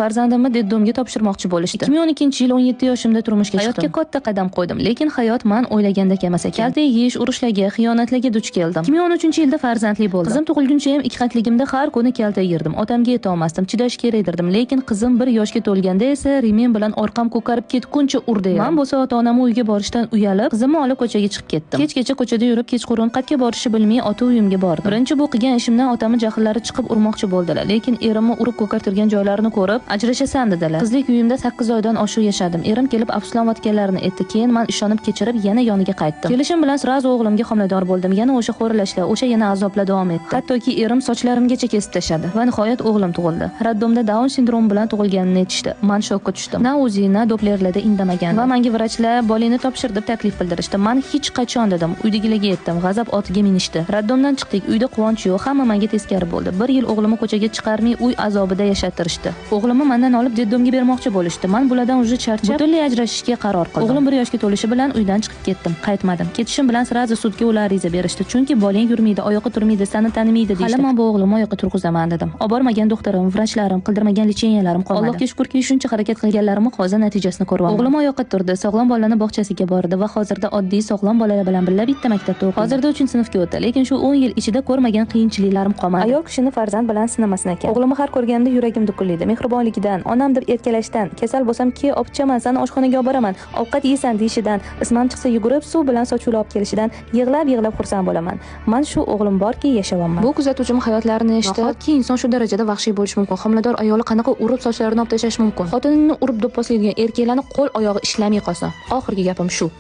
farzandimni deddomga topshirmoqchi bo'lishdi. 2012-yil 17 yoshimda turmushga chiqdim. Hayotga katta qadam qo'ydim, lekin hayot men o'ylagandek emas ekan. Kalta yeyish, urushlarga, xiyonatlarga duch keldim. 2013-yilda farzandli bo'ldim. Qizim tug'ilguncha ham ikkitligimda har kuni kalta yerdim. Otamga yeta olmasdim, chidash kerak edirdim, lekin qizim 1 yoshga to'lganda esa remen bilan orqam ko'karib ketguncha urdi. Men bo'lsa ota-onamning uyiga borishdan uyalib, qizimni olib ko'chaga chiqib ketdim. Kechgacha ko'chada yurib, kechqurun qayerga borishni bilmay ota uyimga bordim. Birinchi bu qilgan ishimdan otamning jahllari chiqib urmoqchi bo'ldilar, lekin erimni urib ko'kartirgan joylarini ko'rib, ajrashasan dedilar. Qizlik uyimda 8 oydan oshiq yashadim. Erim kelib afsuslanayotganlarini aytdi. Keyin men ishonib kechirib yana yoniga qaytdim. Kelishim bilan sirazu o'g'limga homilador bo'ldim. Yana o'sha xo'rlashlar, o'sha yana azoblar davom etdi. Hattoki erim sochlarimgacha kesib tashladi va nihoyat o'g'lim tug'ildi. Raddomda Down sindromi bilan tug'ilganini aytishdi. Men shokka tushdim. Na o'zi, na dopplerlarda indamagan va menga vrachlar bolani topshir deb taklif bildirishdi. Men hech qachon dedim. Uydagilarga aytdim. G'azab otiga minishdi. Raddomdan chiqdik. Uyda quvonch yo'q. Hamma menga teskari bo'ldi. 1 yil o'g'limni ko'chaga chiqarmay uy azobida yashatirishdi. O'g'limni mendan olib deddomga bermoqchi bo'lishdi. Men bulardan уже charchab, butunlay ajrashishga qaror qildim. O'g'lim 1 yoshga to'lishi bilan uydan chiqib ketdim. Qaytmadim. Ketishim bilan sirazi sudga ular ariza berishdi. Chunki bolang yurmaydi, oyoqqa turmaydi, seni tanimaydi deydi. Hali men bu o'g'limni oyoqqa turg'izaman dedim. Olib bormagan doktorim, vrachlarim, qildirmagan lecheniyalarım qolmadi. Allohga shukrki, shuncha harakat qilganlarimni hozir natijasini ko'ryapman. O'g'lim oyoqqa turdi, sog'lom bolalarning bog'chasiga bordi va hozirda oddiy sog'lom bolalar bilan birga bitta maktabda o'qiydi. Hozirda 3-sinfga o'tdi, lekin shu 10 yil ichida ko'rmagan qiyinchiliklarim qolmadi. Ayol kishini farzand bilan sinamasin ekan. O'g'limni har ko'rganda yuragim dukullaydi. Mehribonligidan, onam deb erkalashdan, kasal bo'lsam ki olib chiqaman, seni oshxonaga olib boraman, ovqat yeysan deyishidan, ismim chiqsa yugurib suv bilan sochuvni olib kelishidan yig'lab xursand bo'laman. Men shu o'g'lim borki yashayapman. Bu kuzatuvchim hayotlarini eshitib, nahotki inson shu darajada vahshiy bo'lishi mumkin? Homilador ayoli qanaqa urib sochlarini olib tashlash mumkin? Xotinini urib do'pposlaydigan erkaklarning qo'l oyog'i ishlamay qolsa. Oxirgi gapim shu.